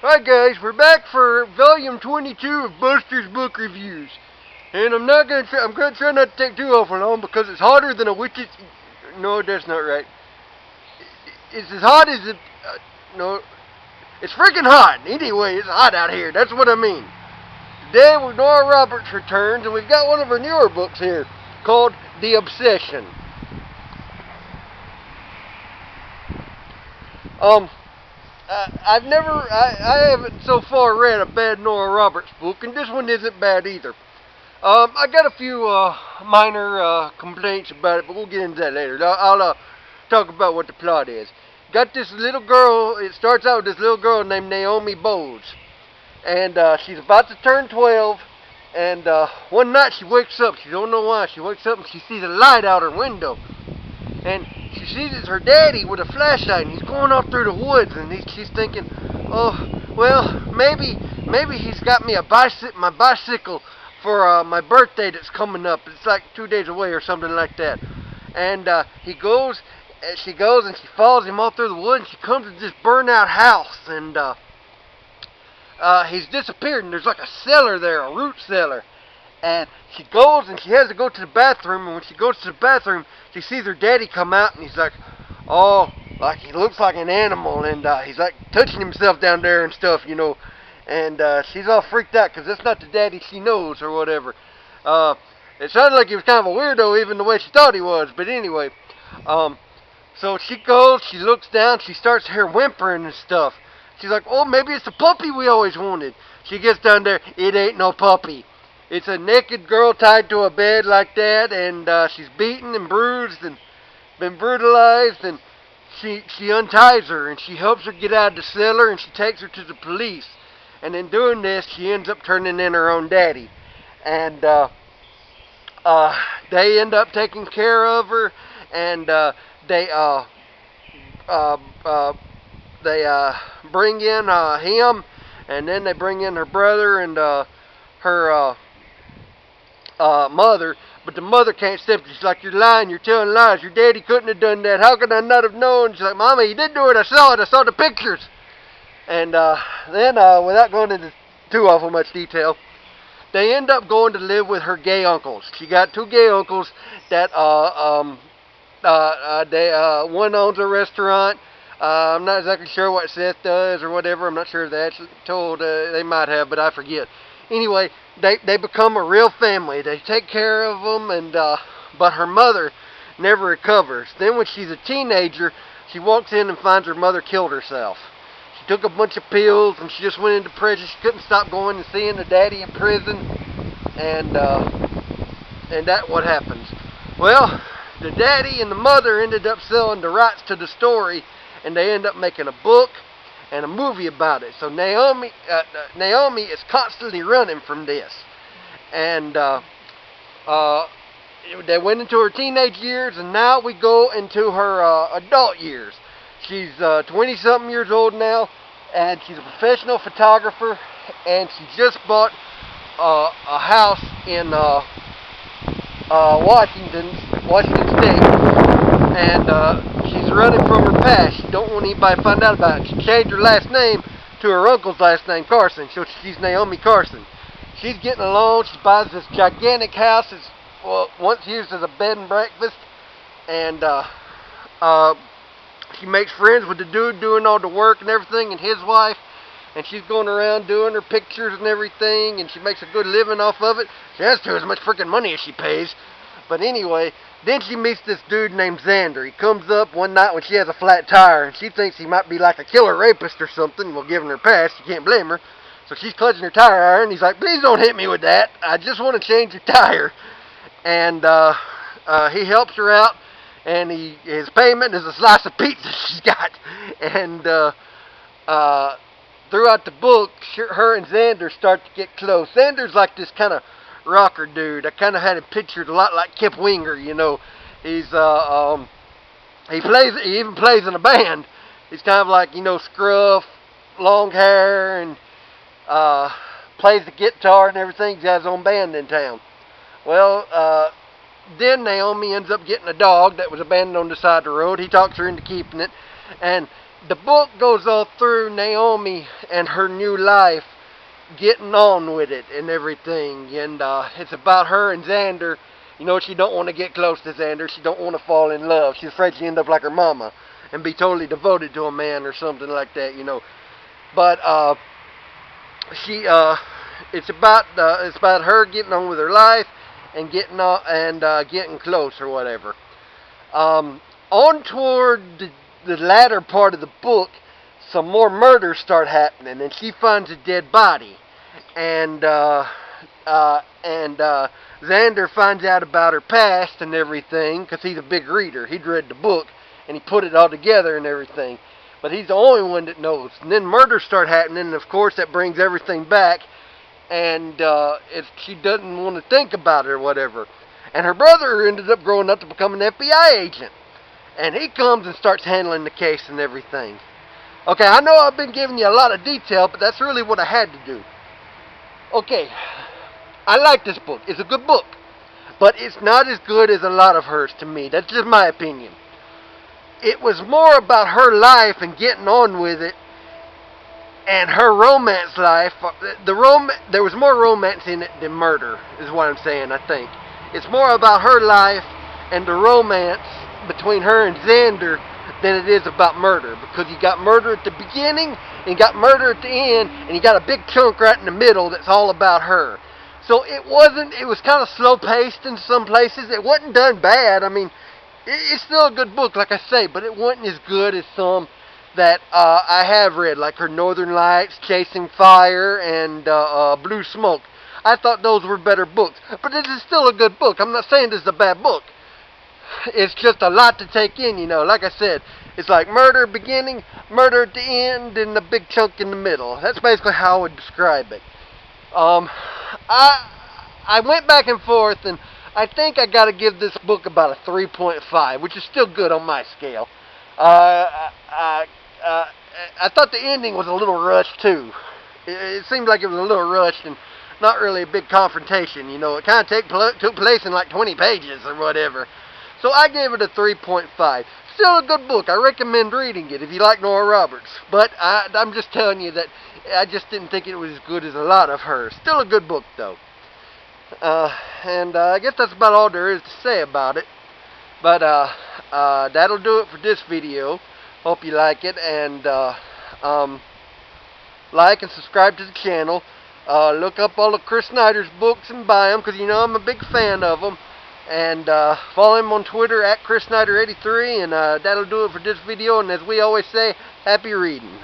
Hi guys, we're back for volume 22 of Buster's Book Reviews. And I'm gonna try not to take too awful long because it's hotter than a witch's... No, that's not right. It's as hot as it... no, it's freaking hot. Anyway, it's hot out here. That's what I mean. Today, Nora Roberts returns, and we've got one of her newer books here called The Obsession. I haven't so far read a bad Nora Roberts book, and this one isn't bad either. I got a few minor complaints about it, but we'll get into that later. I'll talk about what the plot is. Got this little girl. It starts out with this little girl named Naomi Bowles, and she's about to turn 12. And one night she wakes up. She don't know why. She wakes up and she sees a light out her window, and she sees it's her daddy with a flashlight, and he's going off through the woods, and she's thinking, oh, well, maybe he's got me my bicycle for my birthday that's coming up. It's like 2 days away or something like that. And she goes and she follows him all through the woods, and she comes to this burnt-out house, and he's disappeared, and there's like a cellar there, a root cellar. And she goes and she has to go to the bathroom, and when she goes to the bathroom, she sees her daddy come out, and he's like, oh, like he looks like an animal, and he's like touching himself down there and stuff, you know. And she's all freaked out because that's not the daddy she knows or whatever. It sounded like he was kind of a weirdo, even the way she thought he was, but anyway. So she goes, she looks down, she starts to hear whimpering and stuff. She's like, oh, maybe it's the puppy we always wanted. She gets down there, it ain't no puppy. It's a naked girl tied to a bed like that, and she's beaten and bruised and been brutalized, and she unties her, and she helps her get out of the cellar, and she takes her to the police. And in doing this, she ends up turning in her own daddy. And they end up taking care of her, and they bring in him, and then they bring in her brother and her mother, but the mother can't step it. She's like, you're lying, you're telling lies, your daddy couldn't have done that, how could I not have known? She's like, Mama, he did do it, I saw the pictures. And then, without going into too awful much detail, they end up going to live with her gay uncles. She got two gay uncles that, one owns a restaurant. I'm not exactly sure what Seth does or whatever. I'm not sure if they actually told, they might have, but I forget. Anyway, they become a real family. They take care of them, and but her mother never recovers. Then when she's a teenager, she walks in and finds her mother killed herself. She took a bunch of pills, and she just went into prison. She couldn't stop going and seeing her daddy in prison, and that's what happens. Well, the daddy and the mother ended up selling the rights to the story, and they end up making a book and a movie about it. So Naomi is constantly running from this, and they went into her teenage years, and now we go into her adult years. She's 20-something years old now, and she's a professional photographer, and she just bought a house in Washington State, and she's running from her past. She don't want anybody to find out about it. She changed her last name to her uncle's last name, Carson, so she's Naomi Carson. She's getting along. She buys this gigantic house. It's once used as a bed and breakfast, and she makes friends with the dude doing all the work and everything, and his wife, and she's going around doing her pictures and everything, and she makes a good living off of it. She has to, as much freaking money as she pays. But anyway, then she meets this dude named Xander. He comes up one night when she has a flat tire, and she thinks he might be like a killer rapist or something. Well, given her past, you can't blame her. So she's clutching her tire iron. He's like, please don't hit me with that. I just want to change your tire. And he helps her out, and his payment is a slice of pizza she's got. And throughout the book, her and Xander start to get close. Xander's like this kind of rocker dude. I kind of had him pictured a lot like Kip Winger, you know. He's he even plays in a band. He's kind of like, you know, scruff, long hair, and plays the guitar and everything. He's got his own band in town. Well, then Naomi ends up getting a dog that was abandoned on the side of the road. He talks her into keeping it, and the book goes all through Naomi and her new life, getting on with it and everything, and it's about her and Xander. You know, she don't want to get close to Xander. She don't want to fall in love. She's afraid she end up like her mama and be totally devoted to a man or something like that, you know. But it's about her getting on with her life and getting close or whatever. On toward the latter part of the book, some more murders start happening, and she finds a dead body, and Xander finds out about her past and everything, because he's a big reader. He'd read the book, and he put it all together and everything, but he's the only one that knows. And then murders start happening, and of course that brings everything back, and if she doesn't want to think about it or whatever. And her brother ended up growing up to become an FBI agent, and he comes and starts handling the case and everything. Okay, I know I've been giving you a lot of detail, but that's really what I had to do. Okay, I like this book. It's a good book, but it's not as good as a lot of hers to me. That's just my opinion. It was more about her life and getting on with it, and her romance life. There was more romance in it than murder, is what I'm saying, I think. It's more about her life and the romance between her and Xander than it is about murder, because you got murder at the beginning and you got murder at the end, and you got a big chunk right in the middle that's all about her. So it was kind of slow paced in some places. It wasn't done bad. I mean, it's still a good book, like I say, but it wasn't as good as some that I have read, like her Northern Lights, Chasing Fire, and Blue Smoke. I thought those were better books, but it is still a good book. I'm not saying this is a bad book. It's just a lot to take in, you know. Like I said, it's like murder beginning, murder at the end, and the big chunk in the middle. That's basically how I would describe it. I went back and forth, and I think I got to give this book about a 3.5, which is still good on my scale. I thought the ending was a little rushed too. It seemed like it was a little rushed and not really a big confrontation. You know, it kind of took place in like 20 pages or whatever. So I gave it a 3.5. Still a good book. I recommend reading it if you like Nora Roberts. But I'm just telling you that I just didn't think it was as good as a lot of hers. Still a good book, though. I guess that's about all there is to say about it. But that'll do it for this video. Hope you like it. And like and subscribe to the channel. Look up all of Chris Snider's books and buy them, because you know I'm a big fan of them. And follow him on Twitter at ChrisSnider83, and that'll do it for this video. And as we always say, happy reading.